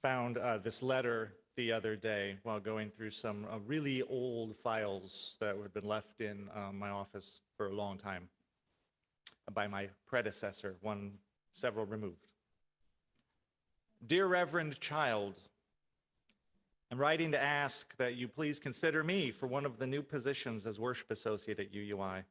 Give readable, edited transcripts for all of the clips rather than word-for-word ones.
found this letter the other day while going through some really old files that had been left in my office for a long time by my predecessor, several removed. Dear Reverend Child, I'm writing to ask that you please consider me for one of the new positions as worship associate at UUI.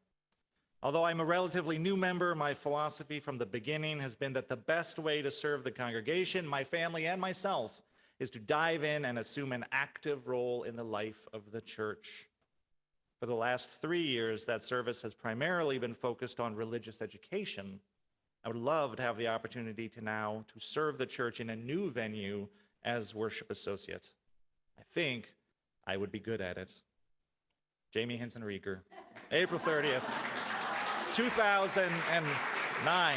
Although I'm a relatively new member, my philosophy from the beginning has been that the best way to serve the congregation, my family, and myself is to dive in and assume an active role in the life of the church. For the last 3 years, that service has primarily been focused on religious education. I would love to have the opportunity to serve the church in a new venue as worship associate. I think I would be good at it. Jamie Hinson-Rieger, April 30th, 2009.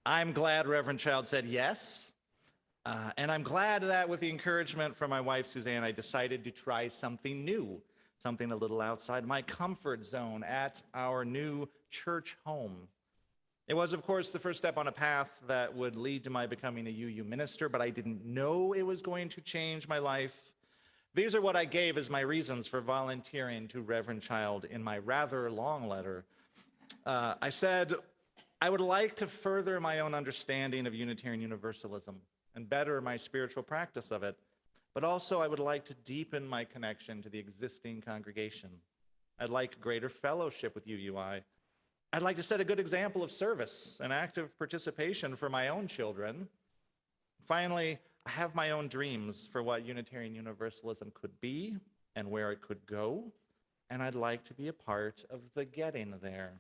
I'm glad Reverend Child said yes, and I'm glad that with the encouragement from my wife, Suzanne, I decided to try something new, something a little outside my comfort zone at our new church home. It was, of course, the first step on a path that would lead to my becoming a UU minister, but I didn't know it was going to change my life. These are what I gave as my reasons for volunteering to Reverend Child in my rather long letter. I said, I would like to further my own understanding of Unitarian Universalism and better my spiritual practice of it, but also I would like to deepen my connection to the existing congregation. I'd like greater fellowship with UUI. I'd like to set a good example of service and active participation for my own children. Finally, I have my own dreams for what Unitarian Universalism could be and where it could go, and I'd like to be a part of the getting there.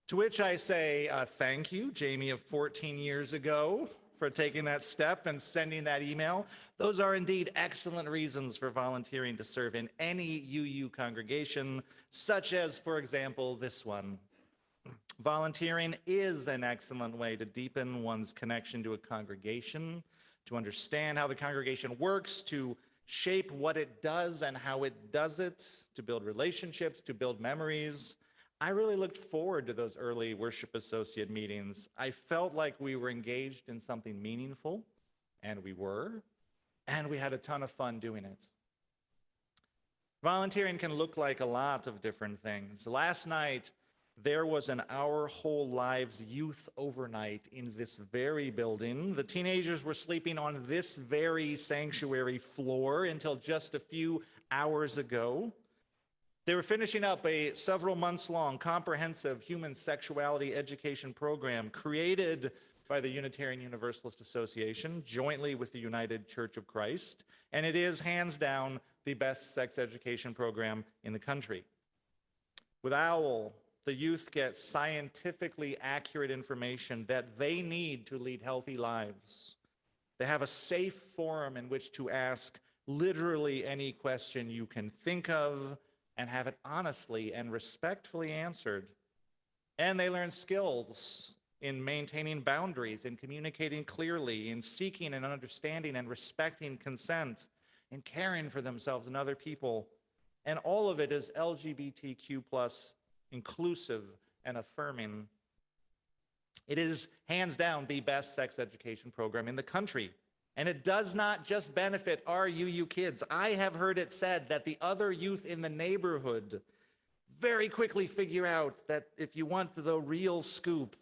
To which I say thank you, Jamie of 14 years ago, for taking that step and sending that email. Those are indeed excellent reasons for volunteering to serve in any UU congregation, such as, for example, this one. Volunteering is an excellent way to deepen one's connection to a congregation, to understand how the congregation works, to shape what it does and how it does it, to build relationships, to build memories. I really looked forward to those early worship associate meetings. I felt like we were engaged in something meaningful, and we were, and we had a ton of fun doing it. Volunteering can look like a lot of different things. Last night, there was an Our Whole Lives youth overnight in this very building. The teenagers were sleeping on this very sanctuary floor until just a few hours ago. They were finishing up a several months long comprehensive human sexuality education program created by the Unitarian Universalist Association jointly with the United Church of Christ, and it is hands down the best sex education program in the country. With OWL, the youth get scientifically accurate information that they need to lead healthy lives. They have a safe forum in which to ask literally any question you can think of and have it honestly and respectfully answered. And they learn skills in maintaining boundaries, in communicating clearly, in seeking and understanding and respecting consent, in caring for themselves and other people. And all of it is LGBTQ+ inclusive and affirming. It is hands down the best sex education program in the country. And it does not just benefit our UU kids. I have heard it said that the other youth in the neighborhood very quickly figure out that if you want the real scoop,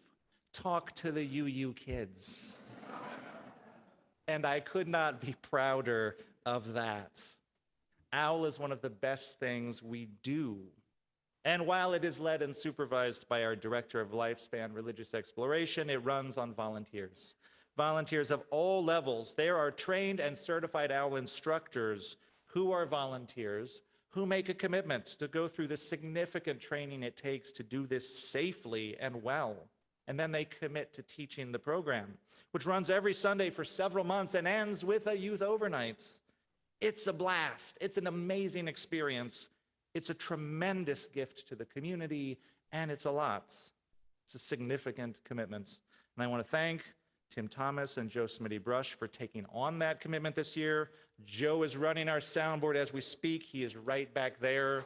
talk to the UU kids. And I could not be prouder of that. OWL is one of the best things we do. And while it is led and supervised by our Director of Lifespan Religious Exploration, it runs on volunteers. Volunteers of all levels. There are trained and certified OWL instructors who are volunteers, who make a commitment to go through the significant training it takes to do this safely and well. And then they commit to teaching the program, which runs every Sunday for several months and ends with a youth overnight. It's a blast. It's an amazing experience. It's a tremendous gift to the community, and it's a lot. It's a significant commitment. And I want to thank Tim Thomas and Joe Smitty-Brush for taking on that commitment this year. Joe is running our soundboard as we speak. He is right back there.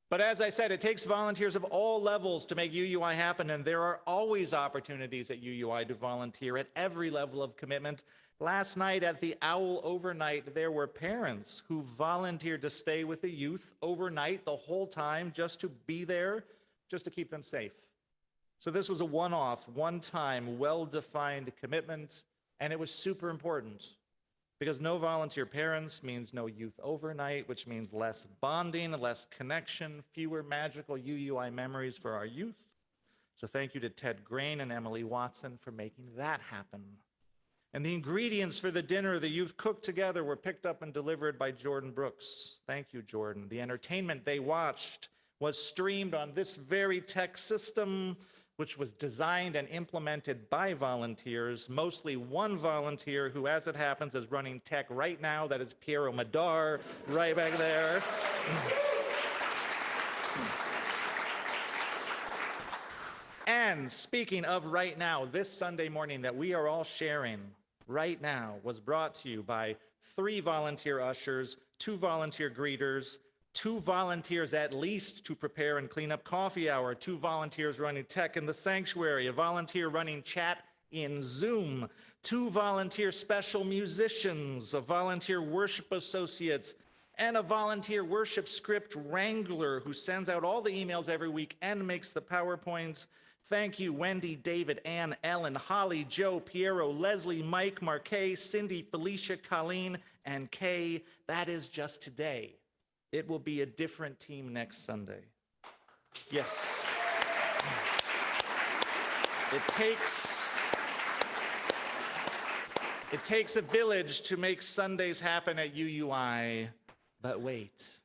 But as I said, it takes volunteers of all levels to make UUI happen, and there are always opportunities at UUI to volunteer at every level of commitment. Last night at the Owl Overnight, there were parents who volunteered to stay with the youth overnight the whole time, just to be there, just to keep them safe. So this was a one-off, one-time, well-defined commitment, and it was super important. Because no volunteer parents means no youth overnight, which means less bonding, less connection, fewer magical UUI memories for our youth. So thank you to Ted Grain and Emily Watson for making that happen. And the ingredients for the dinner the youth cooked together were picked up and delivered by Jordan Brooks. Thank you, Jordan. The entertainment they watched was streamed on this very tech system, which was designed and implemented by volunteers, mostly one volunteer who, as it happens, is running tech right now. That is Piero Madar, right back there. And speaking of right now, this Sunday morning that we are all sharing right now was brought to you by 3 volunteer ushers, 2 volunteer greeters, 2 volunteers at least to prepare and clean up coffee hour, 2 volunteers running tech in the sanctuary, a volunteer running chat in Zoom, 2 volunteer special musicians, a volunteer worship associate, and a volunteer worship script wrangler who sends out all the emails every week and makes the PowerPoints. Thank you, Wendy, David, Ann, Ellen, Holly, Joe, Piero, Leslie, Mike, Marquet, Cindy, Felicia, Colleen, and Kay. That is just today. It will be a different team next Sunday. Yes. It takes a village to make Sundays happen at UUI. But wait,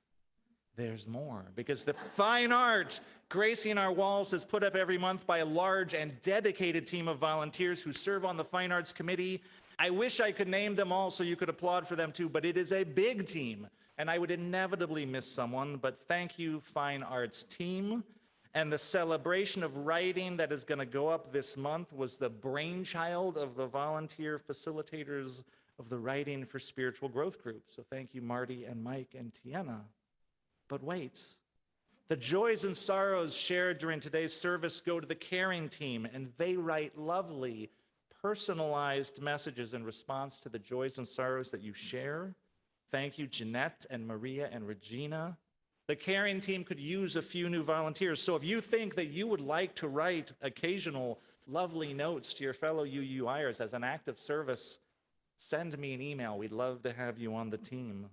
there's more. Because the fine art gracing our walls is put up every month by a large and dedicated team of volunteers who serve on the Fine Arts Committee. I wish I could name them all so you could applaud for them too, but it is a big team. And I would inevitably miss someone, but thank you, Fine Arts team. And the celebration of writing that is going to go up this month was the brainchild of the volunteer facilitators of the Writing for Spiritual Growth group. So thank you, Marty and Mike and Tiana. But wait, the joys and sorrows shared during today's service go to the caring team, and they write lovely, personalized messages in response to the joys and sorrows that you share. Thank you, Jeanette and Maria and Regina. The caring team could use a few new volunteers. So if you think that you would like to write occasional lovely notes to your fellow UUIers as an act of service, send me an email. We'd love to have you on the team.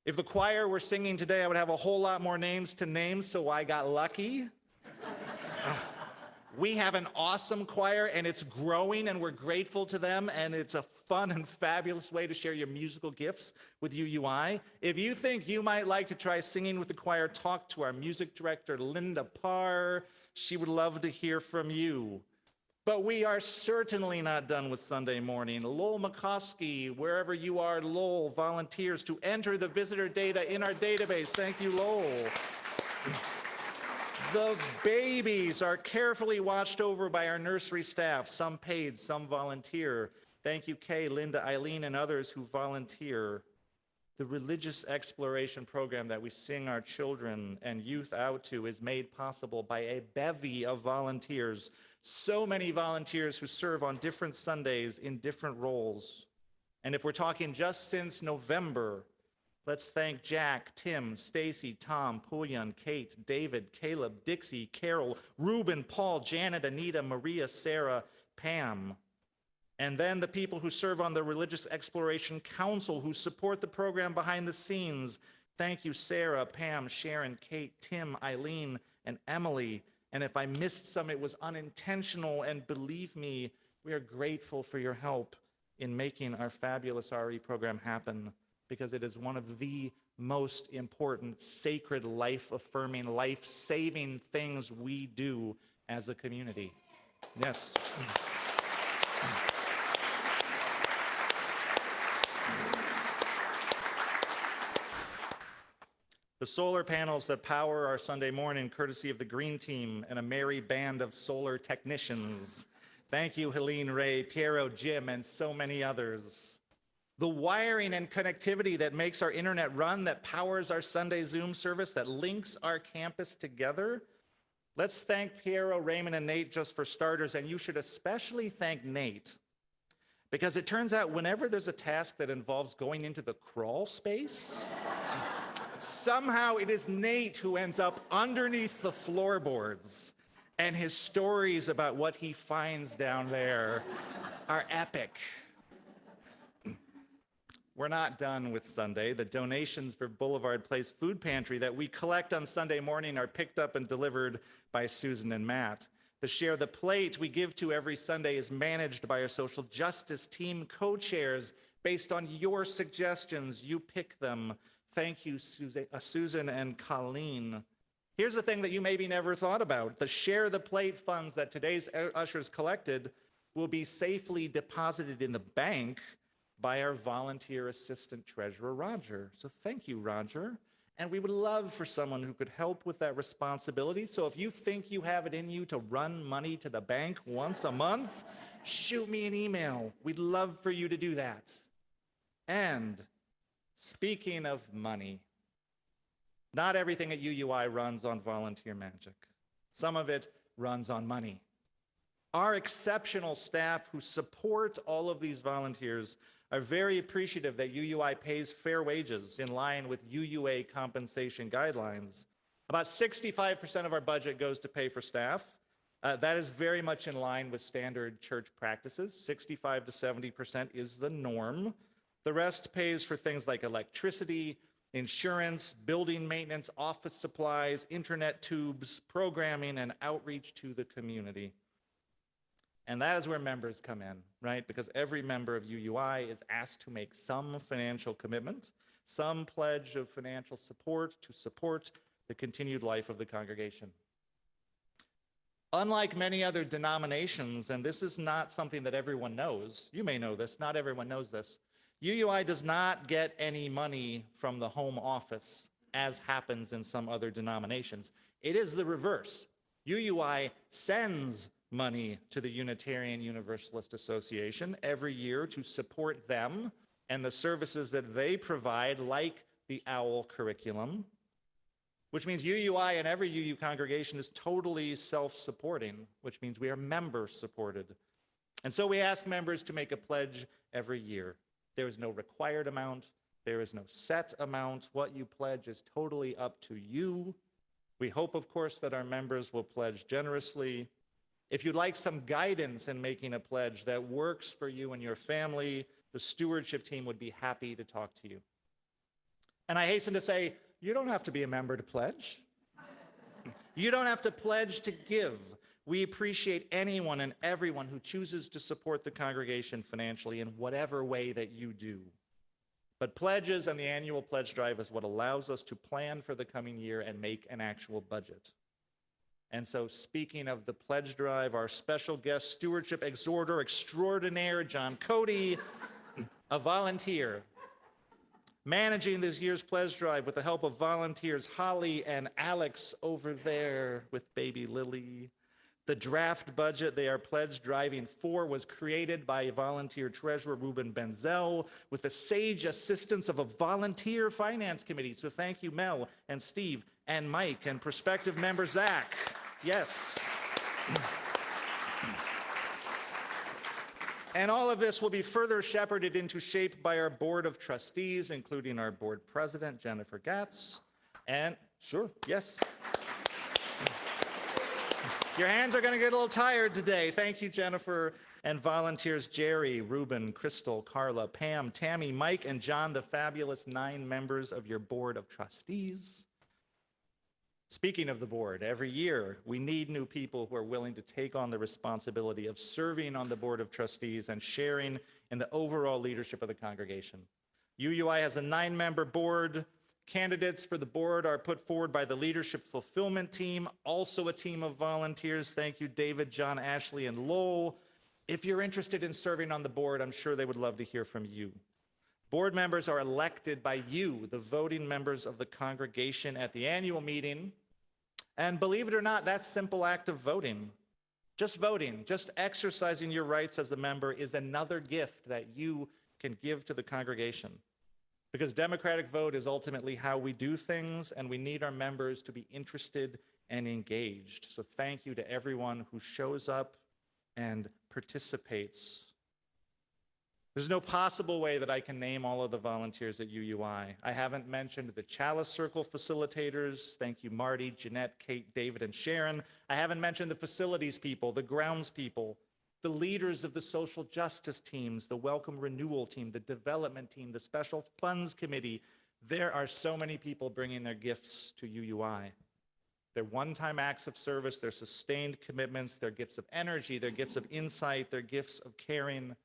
If the choir were singing today, I would have a whole lot more names to name, so I got lucky. We have an awesome choir, and it's growing, and we're grateful to them, and it's a fun and fabulous way to share your musical gifts with UUI. If you think you might like to try singing with the choir, talk to our music director, Linda Parr. She would love to hear from you. But we are certainly not done with Sunday morning. Lowell McCoskey, wherever you are, Lowell, volunteers to enter the visitor data in our database. Thank you, Lowell. The babies are carefully watched over by our nursery staff, some paid, some volunteer. Thank you, Kay, Linda, Eileen, and others who volunteer. The religious exploration program that we sing our children and youth out to is made possible by a bevy of volunteers. So many volunteers who serve on different Sundays in different roles. And if we're talking just since November, let's thank Jack, Tim, Stacy, Tom, Pullian, Kate, David, Caleb, Dixie, Carol, Ruben, Paul, Janet, Anita, Maria, Sarah, Pam. And then the people who serve on the Religious Exploration Council who support the program behind the scenes. Thank you, Sarah, Pam, Sharon, Kate, Tim, Eileen, and Emily. And if I missed some, it was unintentional. And believe me, we are grateful for your help in making our fabulous RE program happen, because it is one of the most important, sacred, life-affirming, life-saving things we do as a community. Yes. The solar panels that power our Sunday morning, courtesy of the Green Team and a merry band of solar technicians. Thank you, Helene, Ray, Piero, Jim, and so many others. the wiring and connectivity that makes our internet run, that powers our Sunday Zoom service, that links our campus together. Let's thank Piero, Raymond, and Nate just for starters, and you should especially thank Nate, because it turns out whenever there's a task that involves going into the crawl space, somehow it is Nate who ends up underneath the floorboards, and his stories about what he finds down there are epic. We're not done with Sunday. The donations for Boulevard Place Food Pantry that we collect on Sunday morning are picked up and delivered by Susan and Matt. The Share the Plate we give to every Sunday is managed by our social justice team co-chairs based on your suggestions. You pick them. Thank you, Susan and Colleen. Here's the thing that you maybe never thought about. The Share the Plate funds that today's ushers collected will be safely deposited in the bank by our volunteer assistant treasurer, Roger. So thank you, Roger. And we would love for someone who could help with that responsibility. So if you think you have it in you to run money to the bank once a month, shoot me an email. We'd love for you to do that. And speaking of money, not everything at UUI runs on volunteer magic. Some of it runs on money. Our exceptional staff who support all of these volunteers are very appreciative that UUI pays fair wages in line with UUA compensation guidelines. About 65% of our budget goes to pay for staff. That is very much in line with standard church practices. 65 to 70% is the norm. The rest pays for things like electricity, insurance, building maintenance, office supplies, internet tubes, programming, and outreach to the community. And that is where members come in, right? Because every member of UUI is asked to make some financial commitment, some pledge of financial support to support the continued life of the congregation. Unlike many other denominations, and this is not something that everyone knows, you may know this, not everyone knows this, UUI does not get any money from the home office, as happens in some other denominations. It is the reverse. UUI sends money to the Unitarian Universalist Association every year to support them and the services that they provide, like the OWL curriculum, which means UUI and every UU congregation is totally self-supporting, which means we are member-supported. And so we ask members to make a pledge every year. There is no required amount. There is no set amount. What you pledge is totally up to you. We hope, of course, that our members will pledge generously. If you'd like some guidance in making a pledge that works for you and your family, the stewardship team would be happy to talk to you. And I hasten to say, you don't have to be a member to pledge. You don't have to pledge to give. We appreciate anyone and everyone who chooses to support the congregation financially in whatever way that you do. But pledges and the annual pledge drive is what allows us to plan for the coming year and make an actual budget. And so speaking of the pledge drive, our special guest stewardship exhorter extraordinaire, John Cody, a volunteer, managing this year's pledge drive with the help of volunteers Holly and Alex over there with baby Lily. The draft budget they are pledge driving for was created by volunteer treasurer Ruben Benzel with the sage assistance of a volunteer finance committee. So thank you, Mel and Steve and Mike and prospective member Zach. Yes. And all of this will be further shepherded into shape by our board of trustees, including our board president, Jennifer Gatz. And sure, yes. Your hands are going to get a little tired today. Thank you, Jennifer. And volunteers Jerry, Ruben, Crystal, Carla, Pam, Tammy, Mike, and John, the fabulous 9 members of your board of trustees. Speaking of the board, every year we need new people who are willing to take on the responsibility of serving on the board of trustees and sharing in the overall leadership of the congregation. UUI has a 9-member board. Candidates for the board are put forward by the leadership fulfillment team, also a team of volunteers. Thank you, David, John, Ashley, and Lowell. If you're interested in serving on the board, I'm sure they would love to hear from you. Board members are elected by you, the voting members of the congregation, at the annual meeting. And believe it or not, that simple act of voting, just exercising your rights as a member, is another gift that you can give to the congregation. Because democratic vote is ultimately how we do things, and we need our members to be interested and engaged. So thank you to everyone who shows up and participates. There's no possible way that I can name all of the volunteers at UUI. I haven't mentioned the Chalice Circle facilitators. Thank you, Marty, Jeanette, Kate, David, and Sharon. I haven't mentioned the facilities people, the grounds people, the leaders of the social justice teams, the Welcome Renewal team, the development team, the special funds committee. There are so many people bringing their gifts to UUI. Their one-time acts of service, their sustained commitments, their gifts of energy, their gifts of insight, their gifts of caring.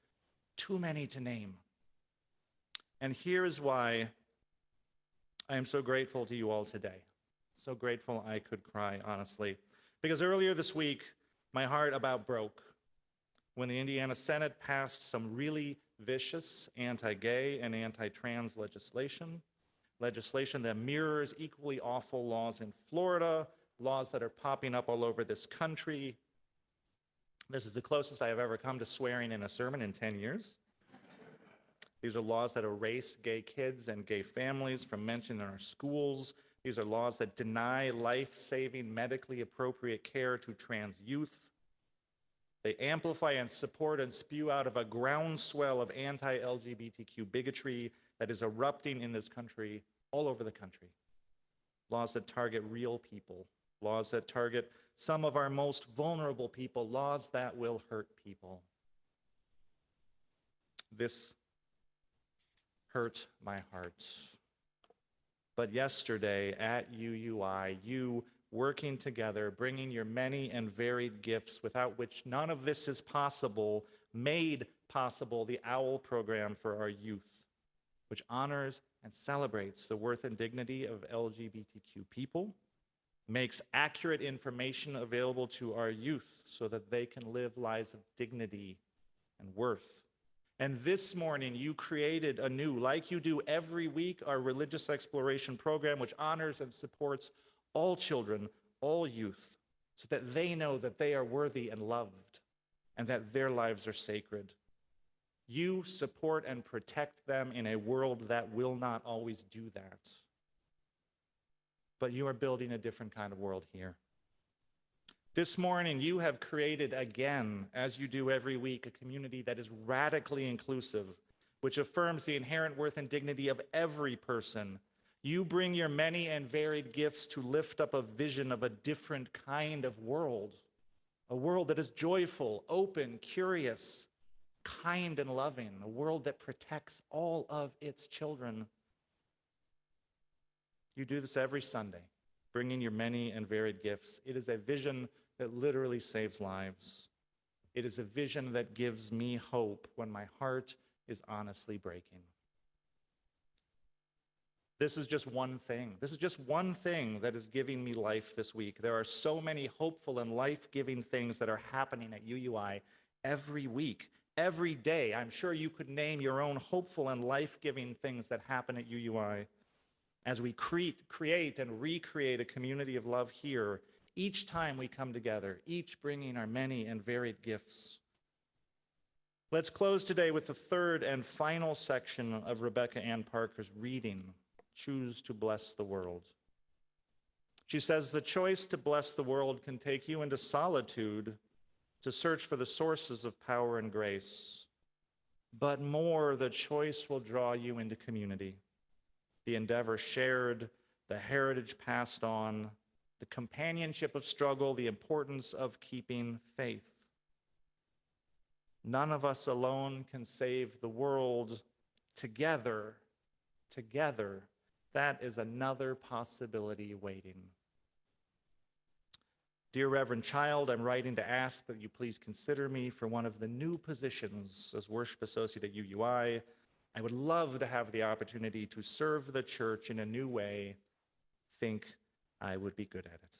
Too many to name. And here is why I am so grateful to you all today. So grateful I could cry, honestly. Because earlier this week, my heart about broke when the Indiana Senate passed some really vicious anti-gay and anti-trans legislation that mirrors equally awful laws in Florida, laws that are popping up all over this country. This is the closest I have ever come to swearing in a sermon in 10 years. These are laws that erase gay kids and gay families from mention in our schools. These are laws that deny life-saving, medically appropriate care to trans youth. They amplify and support and spew out of a groundswell of anti-LGBTQ bigotry that is erupting in this country, all over the country. Laws that target real people, laws that target some of our most vulnerable people, laws that will hurt people. This hurt my heart. But yesterday at UUI, you working together, bringing your many and varied gifts without which none of this is possible, made possible the OWL program for our youth, which honors and celebrates the worth and dignity of LGBTQ people, makes accurate information available to our youth so that they can live lives of dignity and worth. And this morning, you created anew, like you do every week, our religious exploration program, which honors and supports all children, all youth, so that they know that they are worthy and loved, and that their lives are sacred. You support and protect them in a world that will not always do that. But you are building a different kind of world here. This morning, you have created again, as you do every week, a community that is radically inclusive, which affirms the inherent worth and dignity of every person. You bring your many and varied gifts to lift up a vision of a different kind of world, a world that is joyful, open, curious, kind, and loving, a world that protects all of its children. You do this every Sunday, bringing your many and varied gifts. It is a vision that literally saves lives. It is a vision that gives me hope when my heart is honestly breaking. This is just one thing. This is just one thing that is giving me life this week. There are so many hopeful and life-giving things that are happening at UUI every week, every day. I'm sure you could name your own hopeful and life-giving things that happen at UUI. As we create and recreate a community of love here, each time we come together, each bringing our many and varied gifts. Let's close today with the third and final section of Rebecca Ann Parker's reading, Choose to Bless the World. She says, the choice to bless the world can take you into solitude to search for the sources of power and grace. But more, the choice will draw you into community. The endeavor shared, the heritage passed on, the companionship of struggle, the importance of keeping faith. None of us alone can save the world. Together, that is another possibility waiting. Dear Reverend Child, I'm writing to ask that you please consider me for one of the new positions as worship associate at UUI. I would love to have the opportunity to serve the church in a new way. Think I would be good at it.